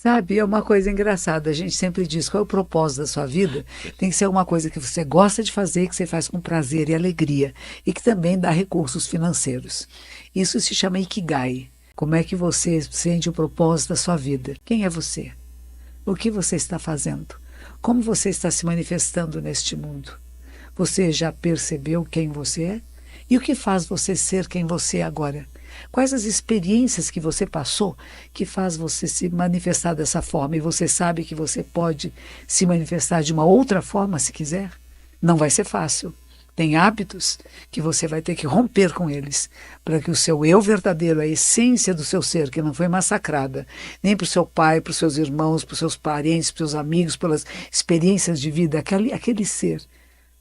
Sabe, é uma coisa engraçada. A gente sempre diz qual é o propósito da sua vida. Tem que ser uma coisa que você gosta de fazer, que você faz com prazer e alegria e que também dá recursos financeiros. Isso se chama Ikigai. Como é que você sente o propósito da sua vida? Quem é você? O que você está fazendo? Como você está se manifestando neste mundo? Você já percebeu quem você é? E o que faz você ser quem você é agora? Quais as experiências que você passou que faz você se manifestar dessa forma? E você sabe que você pode se manifestar de uma outra forma se quiser? Não vai ser fácil. Tem hábitos que você vai ter que romper com eles para que o seu eu verdadeiro, a essência do seu ser, que não foi massacrada, nem para o seu pai, para os seus irmãos, para os seus parentes, para os seus amigos, pelas experiências de vida, aquele ser,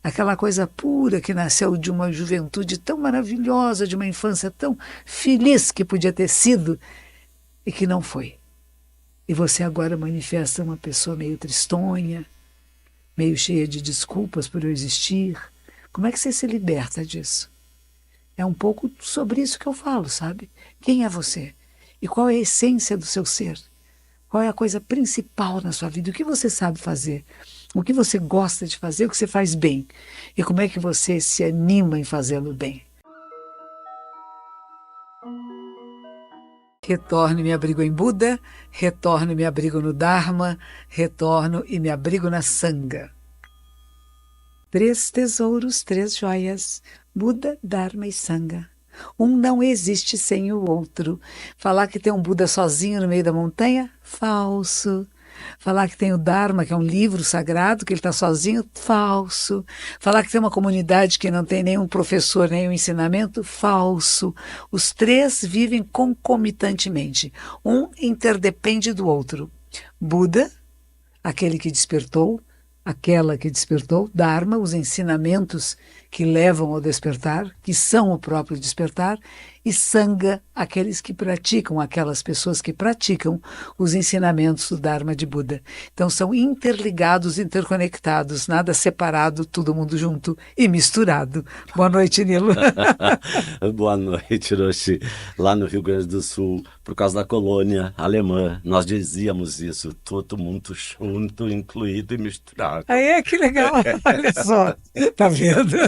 aquela coisa pura que nasceu de uma juventude tão maravilhosa, de uma infância tão feliz que podia ter sido e que não foi. E você agora manifesta uma pessoa meio tristonha, meio cheia de desculpas por eu existir. Como é que você se liberta disso? É um pouco sobre isso que eu falo, sabe? Quem é você? E qual é a essência do seu ser? Qual é a coisa principal na sua vida? O que você sabe fazer? O que você gosta de fazer? O que você faz bem? E como é que você se anima em fazê-lo bem? Retorno e me abrigo em Buda, retorno e me abrigo no Dharma, retorno e me abrigo na Sangha. 3 tesouros, 3 joias, Buda, Dharma e Sangha. Um não existe sem o outro. Falar que tem um Buda sozinho no meio da montanha? Falso. Falar que tem o Dharma, que é um livro sagrado, que ele está sozinho? Falso. Falar que tem uma comunidade que não tem nenhum professor, nenhum ensinamento? Falso. Os 3 vivem concomitantemente. Um interdepende do outro. Buda, aquele que despertou, aquela que despertou, Dharma, os ensinamentos que levam ao despertar, que são o próprio despertar, e Sangha, aqueles que praticam, aquelas pessoas que praticam os ensinamentos do Dharma de Buda. Então são interligados, interconectados, nada separado, todo mundo junto e misturado. Boa noite, Nilo. Boa noite, Hiroshi. Lá no Rio Grande do Sul, por causa da colônia alemã, nós dizíamos isso, todo mundo junto, incluído e misturado. Aí, que legal, olha só, tá vendo?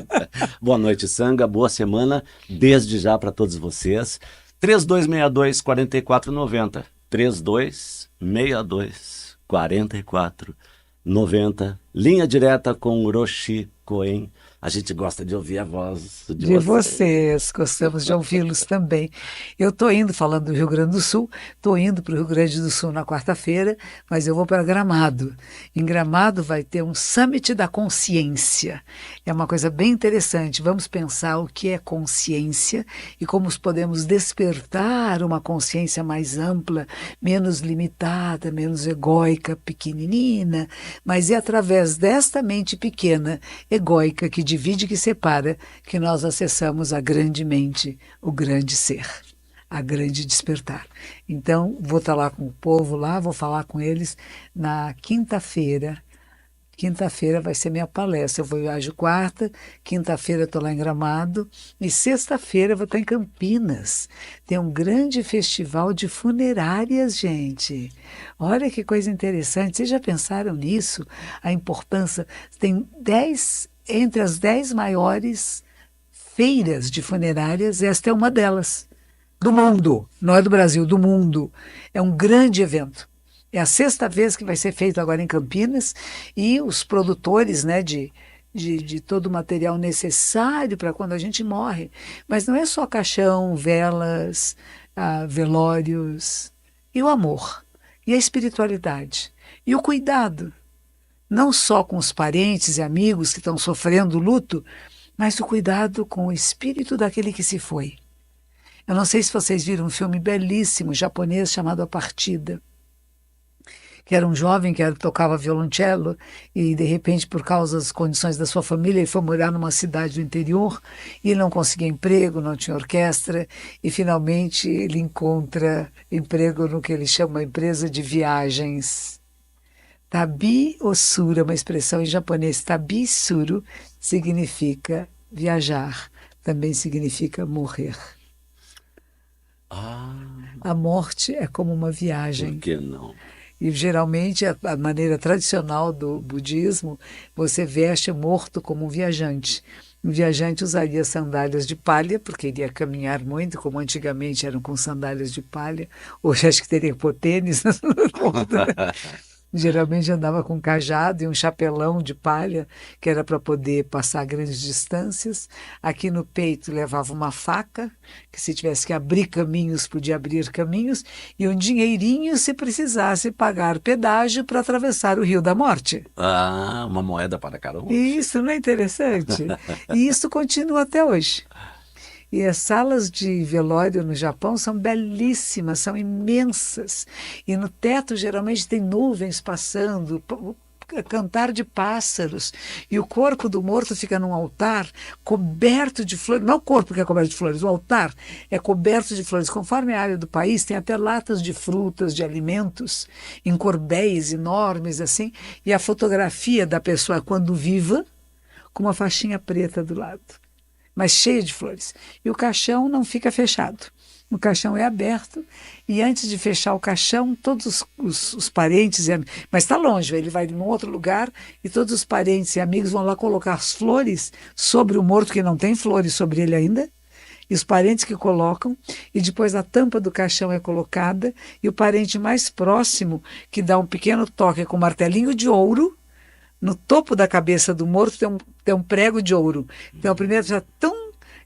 Boa noite, Sangha, boa semana, desde já para todos vocês. 3262-4490, 3262-4490, linha direta com Hiroshi Koen. A gente gosta de ouvir a voz de vocês, gostamos de ouvi-los também. Eu estou indo, falando do Rio Grande do Sul, estou indo para o Rio Grande do Sul na quarta-feira, mas eu vou para Gramado. Em Gramado vai ter um Summit da Consciência. É uma coisa bem interessante. Vamos pensar o que é consciência e como podemos despertar uma consciência mais ampla, menos limitada, menos egóica, pequenina, mas é através desta mente pequena, egóica, que divide, que separa, que nós acessamos a grande mente, o grande ser, a grande despertar. Então, vou estar lá com o povo lá, vou falar com eles na quinta-feira. Quinta-feira vai ser minha palestra. Eu viajo quarta, quinta-feira estou lá em Gramado e sexta-feira vou estar em Campinas. Tem um grande festival de funerárias, gente. Olha que coisa interessante. Vocês já pensaram nisso? A importância. Tem 10, entre as 10 maiores feiras de funerárias, esta é uma delas. Do mundo, não é do Brasil, do mundo. É um grande evento. É a 6ª vez que vai ser feito agora em Campinas e os produtores, né, de todo o material necessário para quando a gente morre. Mas não é só caixão, velas, velórios. E o amor, e a espiritualidade, e o cuidado. Não só com os parentes e amigos que estão sofrendo luto, mas o cuidado com o espírito daquele que se foi. Eu não sei se vocês viram um filme belíssimo japonês chamado A Partida, que era um jovem que tocava violoncelo e, de repente, por causa das condições da sua família, ele foi morar numa cidade do interior e ele não conseguia emprego, não tinha orquestra e, finalmente, ele encontra emprego no que ele chama de empresa de viagens. Tabi Osura, uma expressão em japonês. Tabi Suru significa viajar, também significa morrer. A morte é como uma viagem. Por que não? E geralmente a maneira tradicional do budismo, você veste morto como um viajante. Um viajante usaria sandálias de palha, porque iria caminhar muito, como antigamente eram com sandálias de palha. Hoje acho que teria que pôr tênis. Geralmente andava com um cajado e um chapelão de palha, que era para poder passar grandes distâncias. Aqui no peito levava uma faca, que se tivesse que abrir caminhos, podia abrir caminhos, e um dinheirinho se precisasse pagar pedágio para atravessar o Rio da Morte. Ah, uma moeda para cada um. E isso não é interessante? E isso continua até hoje. E as salas de velório no Japão são belíssimas, são imensas. E no teto geralmente tem nuvens passando, cantar de pássaros. E o corpo do morto fica num altar coberto de flores. Não é o corpo que é coberto de flores, o altar é coberto de flores. Conforme a área do país, tem até latas de frutas, de alimentos, em cordéis enormes assim. E a fotografia da pessoa quando viva, com uma faixinha preta do lado, mas cheia de flores. E o caixão não fica fechado. O caixão é aberto e antes de fechar o caixão, todos os parentes, mas está longe, ele vai em um outro lugar e todos os parentes e amigos vão lá colocar as flores sobre o morto, que não tem flores sobre ele ainda, e os parentes que colocam, e depois a tampa do caixão é colocada e o parente mais próximo, que dá um pequeno toque com um martelinho de ouro, no topo da cabeça do morto tem um prego de ouro. Então, o primeiro já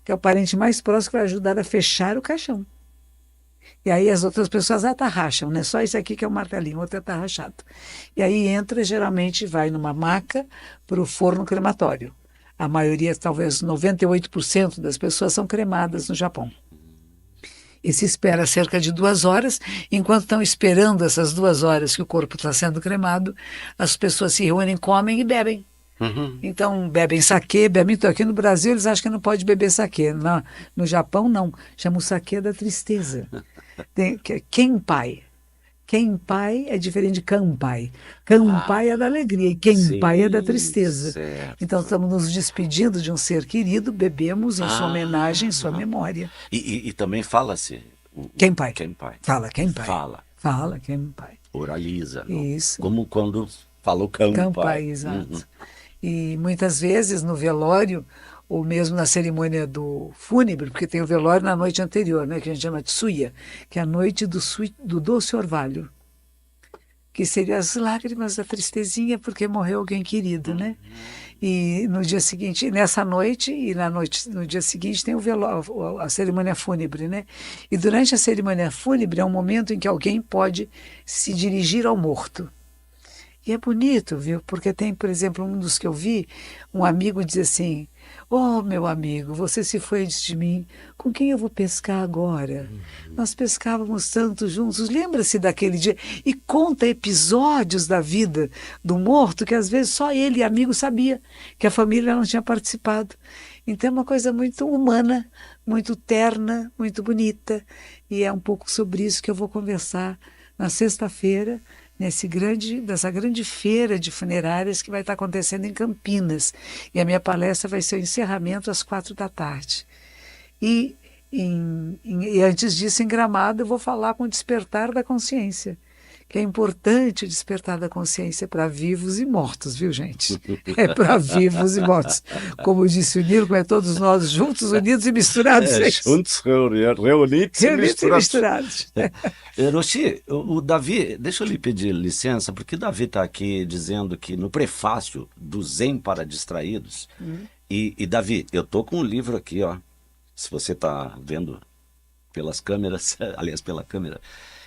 que é o parente mais próximo que vai ajudar a fechar o caixão. E aí as outras pessoas atarracham, né? Só esse aqui que é o martelinho, o outro é atarrachado. E aí entra, geralmente vai numa maca para o forno crematório. A maioria, talvez 98% das pessoas são cremadas no Japão. E se espera cerca de 2 horas. Enquanto estão esperando essas 2 horas que o corpo está sendo cremado, as pessoas se reúnem, comem e bebem. Então, bebem saquê, bebem. Então, aqui no Brasil, eles acham que não pode beber saquê. No Japão, não. Chama o saquê da tristeza. Tem kenpai. Kenpai é diferente de kanpai. Kanpai é da alegria e kenpai é da tristeza. Certo. Então, estamos nos despedindo de um ser querido, bebemos em sua homenagem, em sua memória. E também fala-se. Kenpai. Kenpai. Fala kenpai. Fala, kenpai. oraliza. Não? Isso. Como quando falou kanpai. Kanpai, exato. E muitas vezes no velório, ou mesmo na cerimônia do fúnebre, porque tem o velório na noite anterior, né, que a gente chama de suia, que é a noite do doce orvalho, que seria as lágrimas da tristezinha porque morreu alguém querido, né? E no dia seguinte, nessa noite, e no dia seguinte tem o velório, a cerimônia fúnebre, né? E durante a cerimônia fúnebre é um momento em que alguém pode se dirigir ao morto. E é bonito, viu? Porque tem, por exemplo, um dos que eu vi, um amigo diz assim: "Oh, meu amigo, você se foi antes de mim, com quem eu vou pescar agora? Nós pescávamos tanto juntos, lembra-se daquele dia?" E conta episódios da vida do morto que às vezes só ele e amigo sabia, que a família não tinha participado. Então é uma coisa muito humana, muito terna, muito bonita. E é um pouco sobre isso que eu vou conversar na sexta-feira, dessa grande feira de funerárias que vai estar acontecendo em Campinas. E a minha palestra vai ser o encerramento às 4 da tarde. E antes disso, em Gramado, eu vou falar com o despertar da consciência, que é importante o despertar da consciência para vivos e mortos, viu, gente? É para vivos e mortos. Como disse o Nilo, como é todos nós juntos, unidos e misturados. Juntos, reunidos e misturados. Roshi, o Davi, deixa eu lhe pedir licença, porque o Davi está aqui dizendo que no prefácio do Zen para Distraídos, e Davi, eu tô com um livro aqui, ó, se você está vendo pelas câmeras, aliás, pela câmera,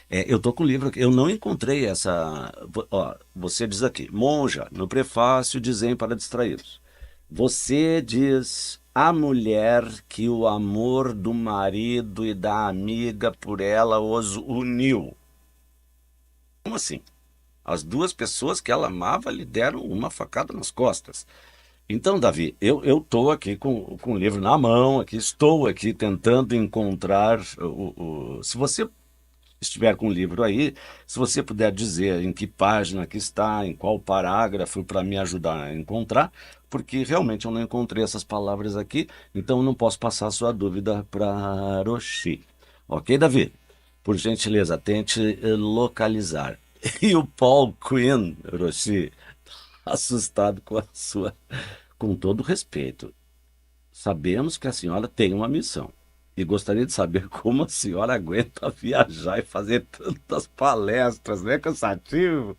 eu tô com o livro aqui, eu não encontrei essa, ó, você diz aqui, monja, no prefácio de Zen para Distraídos, você diz a mulher que o amor do marido e da amiga por ela os uniu. Como assim? As duas pessoas que ela amava lhe deram uma facada nas costas. Então, Davi, eu estou aqui com o livro na mão, aqui, estou aqui tentando encontrar se você estiver com o livro aí, se você puder dizer em que página que está, em qual parágrafo, para me ajudar a encontrar, porque realmente eu não encontrei essas palavras aqui, então eu não posso passar a sua dúvida para Roshi. Ok, Davi? Por gentileza, tente localizar. E o Paul Quinn, Roshi, assustado com todo respeito. Sabemos que a senhora tem uma missão. E gostaria de saber como a senhora aguenta viajar e fazer tantas palestras, não é cansativo?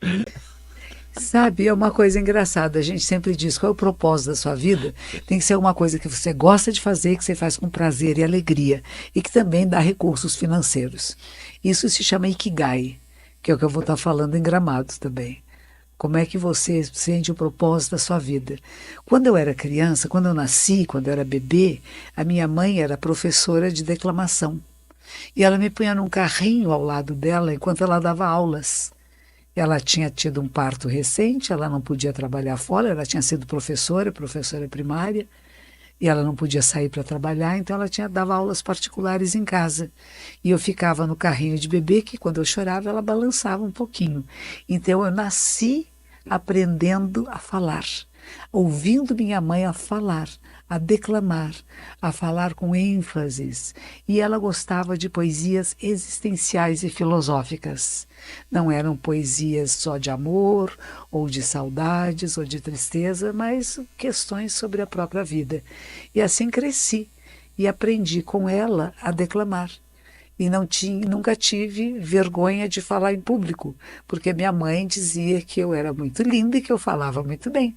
Sabe, é uma coisa engraçada. A gente sempre diz qual é o propósito da sua vida. Tem que ser uma coisa que você gosta de fazer, que você faz com prazer e alegria, e que também dá recursos financeiros. Isso se chama Ikigai, que é o que eu vou estar falando em Gramado também. Como é que você sente o propósito da sua vida? Quando eu era criança, quando eu nasci, quando eu era bebê, a minha mãe era professora de declamação. E ela me punha num carrinho ao lado dela enquanto ela dava aulas. Ela tinha tido um parto recente, ela não podia trabalhar fora, ela tinha sido professora primária, e ela não podia sair para trabalhar, então ela dava aulas particulares em casa. E eu ficava no carrinho de bebê, que quando eu chorava, ela balançava um pouquinho. Então eu nasci aprendendo a falar, ouvindo minha mãe a falar, a falar com ênfases. E ela gostava de poesias existenciais e filosóficas. Não eram poesias só de amor, ou de saudades, ou de tristeza, mas questões sobre a própria vida. E assim cresci e aprendi com ela a declamar. E nunca tive vergonha de falar em público, porque minha mãe dizia que eu era muito linda e que eu falava muito bem.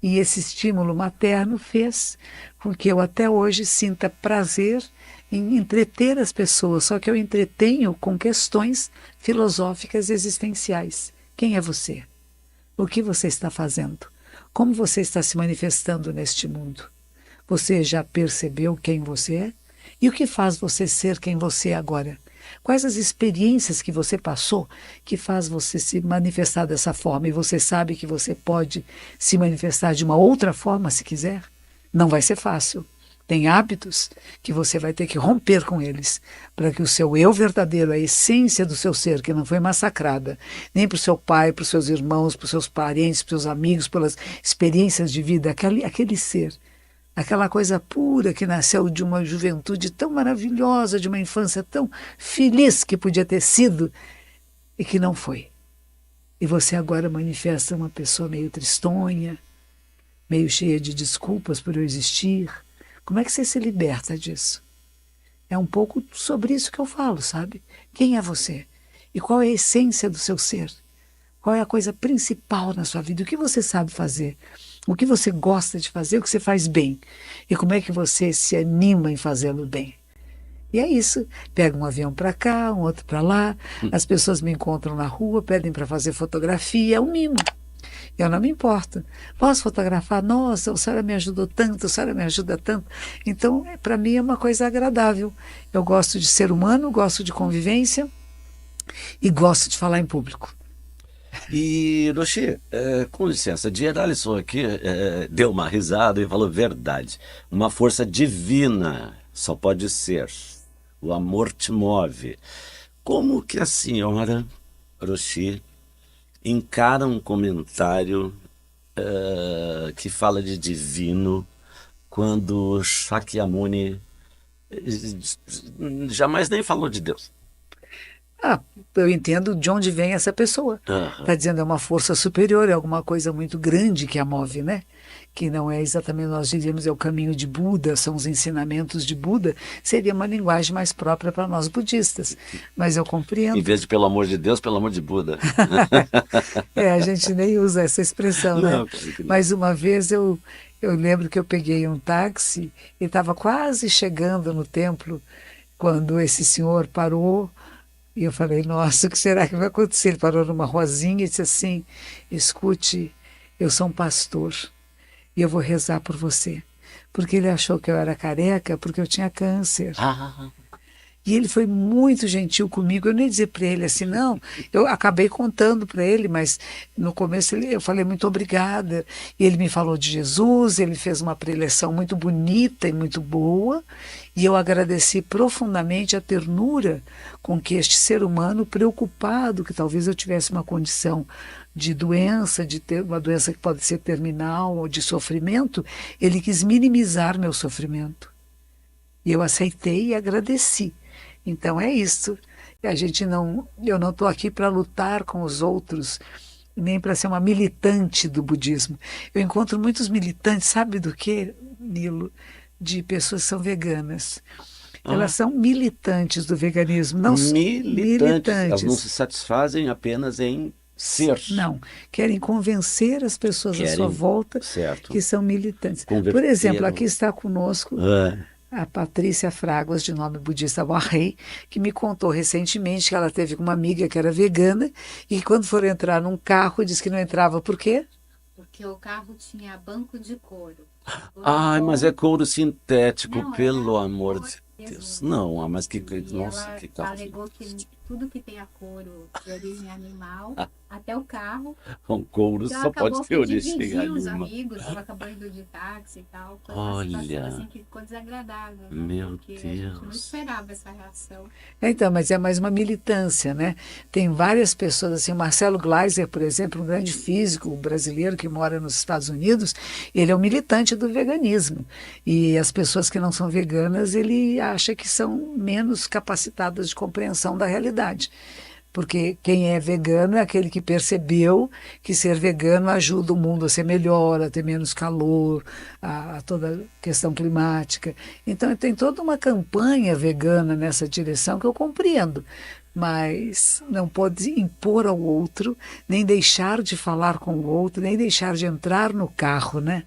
E esse estímulo materno fez com que eu até hoje sinta prazer em entreter as pessoas, só que eu entretenho com questões filosóficas existenciais. Quem é você? O que você está fazendo? Como você está se manifestando neste mundo? Você já percebeu quem você é? E o que faz você ser quem você é agora? Quais as experiências que você passou que faz você se manifestar dessa forma? E você sabe que você pode se manifestar de uma outra forma se quiser? Não vai ser fácil. Tem hábitos que você vai ter que romper com eles para que o seu eu verdadeiro, a essência do seu ser, que não foi massacrada, nem para o seu pai, para os seus irmãos, para os seus parentes, para os seus amigos, pelas experiências de vida, aquele ser, aquela coisa pura que nasceu de uma juventude tão maravilhosa, de uma infância tão feliz que podia ter sido e que não foi. E você agora manifesta uma pessoa meio tristonha, meio cheia de desculpas por eu existir. Como é que você se liberta disso? É um pouco sobre isso que eu falo, sabe? Quem é você? E qual é a essência do seu ser? Qual é a coisa principal na sua vida? O que você sabe fazer? O que você gosta de fazer? O que você faz bem? E como é que você se anima em fazê-lo bem? E é isso. Pega um avião para cá, um outro para lá. As pessoas me encontram na rua, pedem para fazer fotografia. É um mimo. Eu não me importo. Posso fotografar? Nossa, a senhora me ajudou tanto, a senhora me ajuda tanto. Então, para mim é uma coisa agradável. Eu gosto de ser humano, gosto de convivência e gosto de falar em público. E, Roshi, com licença, Dier Alisson aqui deu uma risada e falou verdade. Uma força divina só pode ser. O amor te move. Como que a senhora, Roshi, encara um comentário que fala de divino quando Shakyamuni jamais nem falou de Deus? Ah, eu entendo de onde vem essa pessoa. Aham. Está dizendo é uma força superior, é alguma coisa muito grande que a move, né? Que não é exatamente, nós diríamos, é o caminho de Buda, são os ensinamentos de Buda, seria uma linguagem mais própria para nós budistas. Mas eu Em compreendo. vez de pelo amor de Deus, pelo amor de Buda. A gente nem usa essa expressão, né? Não, claro que não. Mas uma vez eu lembro que eu peguei um táxi e estava quase chegando no templo quando esse senhor parou. E eu falei, nossa, o que será que vai acontecer? Ele parou numa rosinha e disse assim, escute, eu sou um pastor e eu vou rezar por você. Porque ele achou que eu era careca porque eu tinha câncer. Ah, E ele foi muito gentil comigo. Eu nem dizer para ele assim, não. Eu acabei contando para ele, mas no começo eu falei muito obrigada. E ele me falou de Jesus, ele fez uma preleção muito bonita e muito boa. E eu agradeci profundamente a ternura com que este ser humano, preocupado que talvez eu tivesse uma condição de doença, de ter uma doença que pode ser terminal ou de sofrimento, ele quis minimizar meu sofrimento. E eu aceitei e agradeci. Então é isso. Eu não estou aqui para lutar com os outros, nem para ser uma militante do budismo. Eu encontro muitos militantes, sabe do que, Nilo? De pessoas que são veganas. Elas Ah, são militantes do veganismo, não militantes, elas não se militantes. satisfazem apenas em ser, Não, querem convencer as pessoas à sua querem, volta certo, que são militantes. Por exemplo, converter. aqui está conosco Ah, a Patrícia Fraguas, de nome budista Warrei, que me contou recentemente que ela teve uma amiga que era vegana e que quando foram entrar num carro disse que não entrava. Por quê? Porque o carro tinha banco de couro. Couro ai, mas é bom. couro sintético, Não, pelo era amor couro de Deus. mesmo. Não, mas que, E nossa, ela que carro. alegou que tudo que tem a couro de origem animal, até o carro, Um couro que ela só pode acabou ter que origem dividiu os animal. amigos, ela acabou indo de táxi e tal. Foi uma situação Olha, assim que ficou desagradável, né? meu Porque a gente não Deus. esperava essa reação. Então, mas é mais uma militância, né? Tem várias pessoas, assim, o Marcelo Gleiser, por exemplo, um grande físico brasileiro que mora nos Estados Unidos, ele é um militante do veganismo. E as pessoas que não são veganas, ele acha que são menos capacitadas de compreensão da realidade. Porque quem é vegano é aquele que percebeu que ser vegano ajuda o mundo a ser melhor, a ter menos calor, a toda a questão climática. Então, tem toda uma campanha vegana nessa direção que eu compreendo, mas não pode impor ao outro, nem deixar de falar com o outro, nem deixar de entrar no carro, né?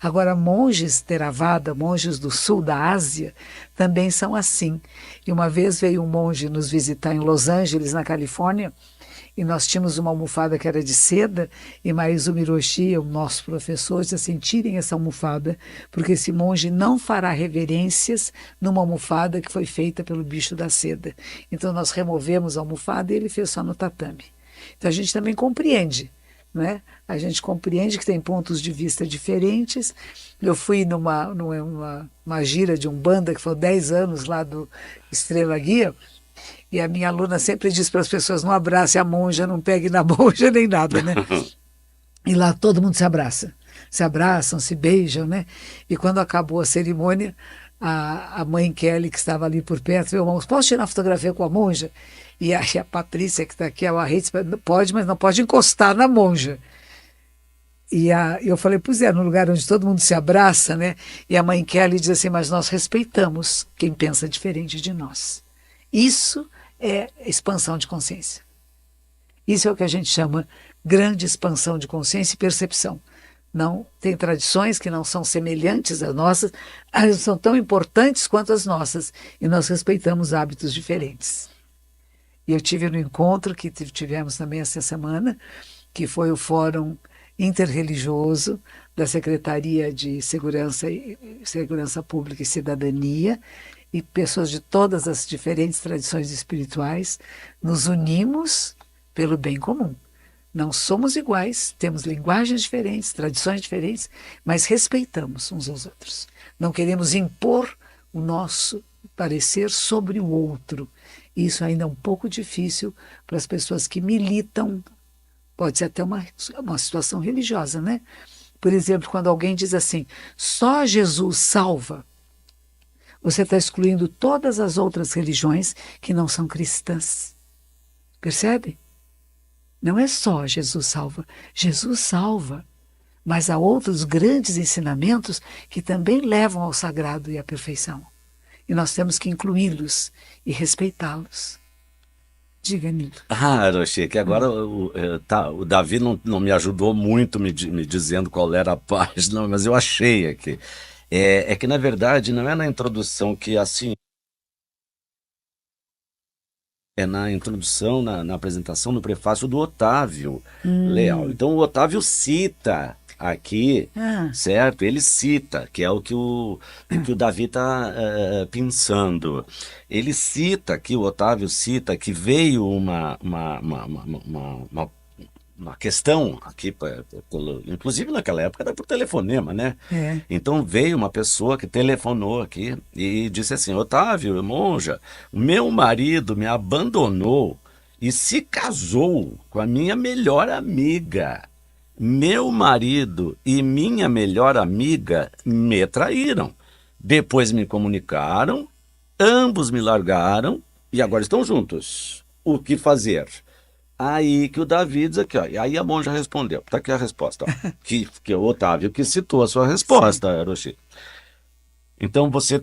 Agora, monges Theravada, monges do sul da Ásia, também são assim. E uma vez veio um monge nos visitar em Los Angeles, na Califórnia, e nós tínhamos uma almofada que era de seda, e Maizumi Hiroshi, o nosso professor, disse assim, tirem essa almofada, porque esse monge não fará reverências numa almofada que foi feita pelo bicho da seda. Então nós removemos a almofada e ele fez só no tatame. Então a gente também compreende, né? A gente compreende que tem pontos de vista diferentes. Eu fui numa gira de Umbanda, que foi 10 anos lá do Estrela Guia, e a minha aluna sempre diz para as pessoas: não abrace a monja, não pegue na monja nem nada, né? E lá todo mundo se abraçam, se beijam, né? E quando acabou a cerimônia, a mãe Kelly, que estava ali por perto, falou: posso tirar fotografia com a monja? E aí a Patrícia, que está aqui, a Rede, pode, mas não pode encostar na monja. Eu falei, pois é, no lugar onde todo mundo se abraça, né? E a mãe Kelly diz assim, mas nós respeitamos quem pensa diferente de nós. Isso é expansão de consciência. Isso é o que a gente chama grande expansão de consciência e percepção. Não tem tradições que não são semelhantes às nossas, elas são tão importantes quanto as nossas, e nós respeitamos hábitos diferentes. E eu tive no encontro que tivemos também essa semana, que foi o Fórum Interreligioso da Secretaria de Segurança Pública e Cidadania, e pessoas de todas as diferentes tradições espirituais nos unimos pelo bem comum. Não somos iguais, temos linguagens diferentes, tradições diferentes, mas respeitamos uns aos outros. Não queremos impor o nosso parecer sobre o outro. Isso ainda é um pouco difícil para as pessoas que militam. Pode ser até uma situação religiosa, né? Por exemplo, quando alguém diz assim, só Jesus salva, você está excluindo todas as outras religiões que não são cristãs. Percebe? Não é só Jesus salva, mas há outros grandes ensinamentos que também levam ao sagrado e à perfeição. E nós temos que incluí-los e respeitá-los. Diga, Nilo. Ah, Hiroshi, que agora o Davi não me ajudou muito me dizendo qual era a página, mas eu achei aqui. É que, na verdade, não é na introdução que assim. É na introdução, na apresentação, no prefácio do Otávio Leal. Então, o Otávio cita aqui, Ah, certo? Ele cita, que é o que o Davi está pensando. Ele cita aqui, o Otávio cita, que veio uma questão aqui, inclusive naquela época era por telefonema, né? é. Então veio uma pessoa que telefonou aqui e disse assim: Otávio, monja, o meu marido me abandonou e se casou com a minha melhor amiga. Meu marido e minha melhor amiga me traíram. Depois me comunicaram, ambos me largaram E agora estão juntos. O que fazer? Aí que o Davi diz aqui, ó. E aí a monja respondeu. Tá aqui a resposta, ó. Que o Otávio que citou a sua resposta, Hiroshi. Então você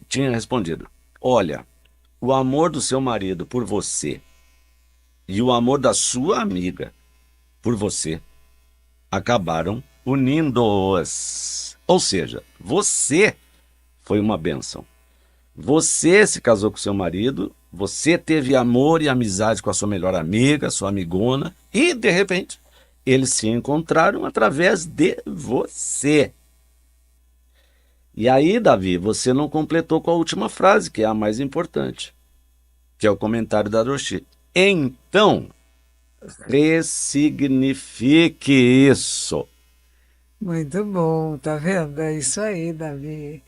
tinha respondido: olha, o amor do seu marido por você e o amor da sua amiga por você acabaram unindo-os. Ou seja, você foi uma bênção. Você se casou com seu marido, você teve amor e amizade com a sua melhor amiga, sua amigona, e de repente eles se encontraram através de você. E aí, Davi, você não completou com a última frase, que é a mais importante, que é o comentário da Hiroshi. Então, ressignifique isso. Muito bom, tá vendo? É isso aí, Davi.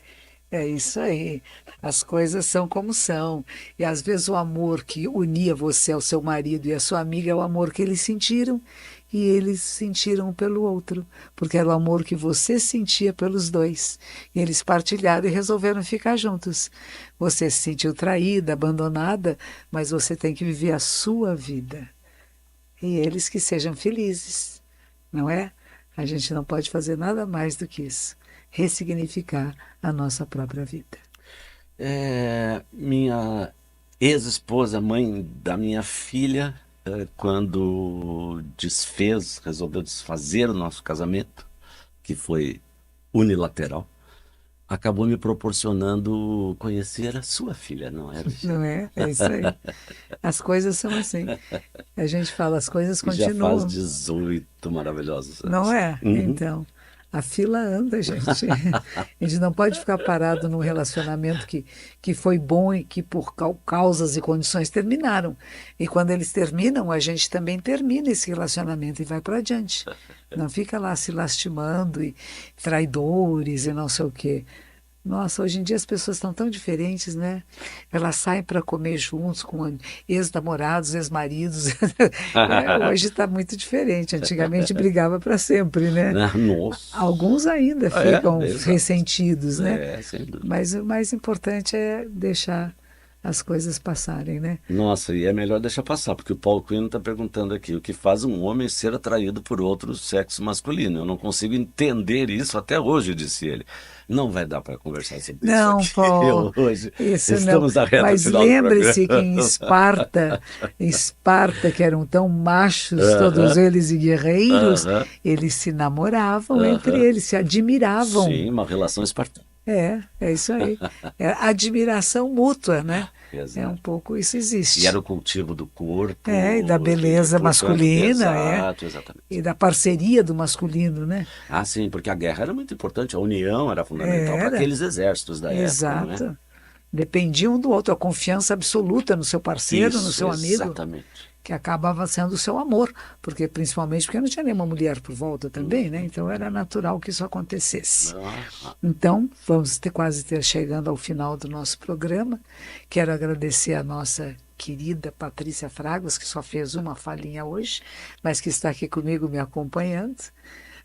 É isso aí. As coisas são como são. E às vezes o amor que unia você ao seu marido e à sua amiga é o amor que eles sentiram e eles sentiram um pelo outro, porque era o amor que você sentia pelos dois. E eles partilharam e resolveram ficar juntos. Você se sentiu traída, abandonada, mas você tem que viver a sua vida. E eles que sejam felizes, não é? A gente não pode fazer nada mais do que isso. Ressignificar a nossa própria vida. Minha ex-esposa, mãe da minha filha, quando resolveu desfazer o nosso casamento, que foi unilateral, acabou me proporcionando conhecer a sua filha, não é, Virginia? Não é? É isso aí. As coisas são assim. A gente fala, as coisas Que já faz continuam. 18 maravilhosos anos. Não é? Uhum. Então, a fila anda, gente. A gente não pode ficar parado num relacionamento que foi bom e que por causas e condições terminaram. E quando eles terminam, a gente também termina esse relacionamento e vai para adiante. Não fica lá se lastimando e traidores e não sei o quê. Nossa, hoje em dia as pessoas estão tão diferentes, né? Elas saem para comer juntos com ex-namorados, ex-maridos. Hoje está muito diferente. Antigamente brigava para sempre, né? Nossa. Alguns ainda ficam exato. ressentidos, né? Sem dúvida. Mas o mais importante é deixar as coisas passarem, né? Nossa, e é melhor deixar passar, porque o Paulo Quino está perguntando aqui, o que faz um homem ser atraído por outro sexo masculino? Eu não consigo entender isso até hoje, disse ele. Não vai dar para conversar sobre Não, isso aqui Paulo, hoje. isso Estamos não. na reta Mas final do lembre-se que programa. em Esparta, que eram tão machos, todos eles e guerreiros, Aham. eles se namoravam entre eles, se admiravam. Sim, uma relação espartana. É isso aí. É admiração mútua, né? Exato. É um pouco isso existe. E era o cultivo do corpo. E da beleza portanto, masculina, exato, exatamente. e da parceria do masculino, né? Ah, sim, porque a guerra era muito importante, a união era fundamental para Era. aqueles exércitos da época, Exato. não é? Dependia um do outro, a confiança absoluta no seu parceiro, no Isso, seu amigo, exatamente. que acabava sendo o seu amor, porque principalmente porque não tinha nenhuma mulher por volta também, né? Então era natural que isso acontecesse. Então, vamos quase chegando ao final do nosso programa. Quero agradecer a nossa querida Patrícia Fraguas, que só fez uma falinha hoje, mas que está aqui comigo me acompanhando.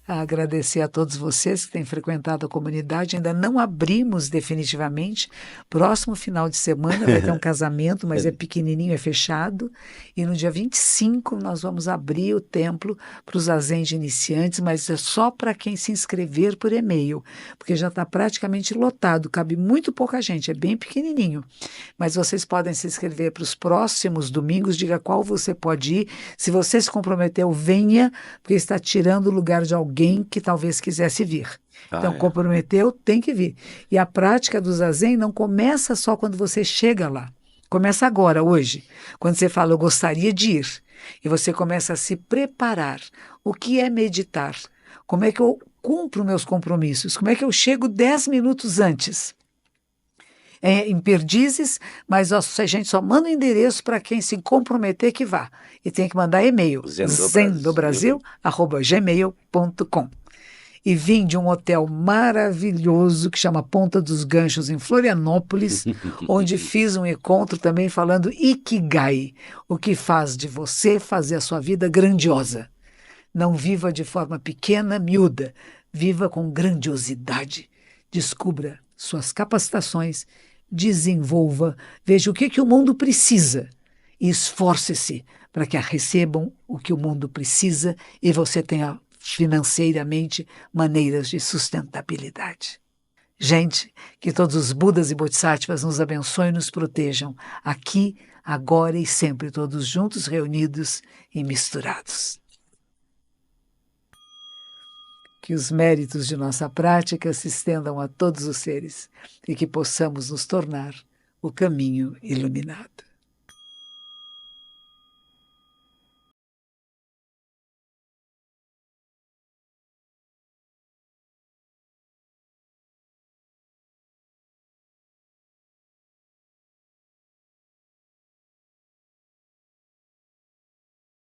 Agradecer a todos vocês que têm frequentado a comunidade. Ainda não abrimos definitivamente. Próximo final de semana vai ter um casamento, mas é pequenininho, é fechado. E no dia 25 nós vamos abrir o templo para os zazen de iniciantes, mas é só para quem se inscrever por e-mail, porque já está praticamente lotado, cabe muito pouca gente, é bem pequenininho. Mas vocês podem se inscrever para os próximos domingos, diga qual você pode ir. Se você se comprometeu, venha, porque está tirando o lugar de alguém que talvez quisesse vir. Então, comprometeu, tem que vir. E a prática do zazen não começa só quando você chega lá. Começa agora, hoje. Quando você fala, eu gostaria de ir. E você começa a se preparar. O que é meditar? Como é que eu cumpro meus compromissos? Como é que eu chego 10 minutos antes? Em Perdizes, mas a gente só manda o endereço para quem se comprometer que vá. E tem que mandar e-mail, zendobrasil@gmail.com. E vim de um hotel maravilhoso que chama Ponta dos Ganchos, em Florianópolis, onde fiz um encontro também falando Ikigai, o que faz de você fazer a sua vida grandiosa. Não viva de forma pequena, miúda, viva com grandiosidade. Descubra suas capacitações, desenvolva, veja o que o mundo precisa e esforce-se para que recebam o que o mundo precisa e você tenha financeiramente maneiras de sustentabilidade. Gente, que todos os Budas e Bodhisattvas nos abençoem e nos protejam, aqui, agora e sempre, todos juntos, reunidos e misturados. Que os méritos de nossa prática se estendam a todos os seres e que possamos nos tornar o caminho iluminado.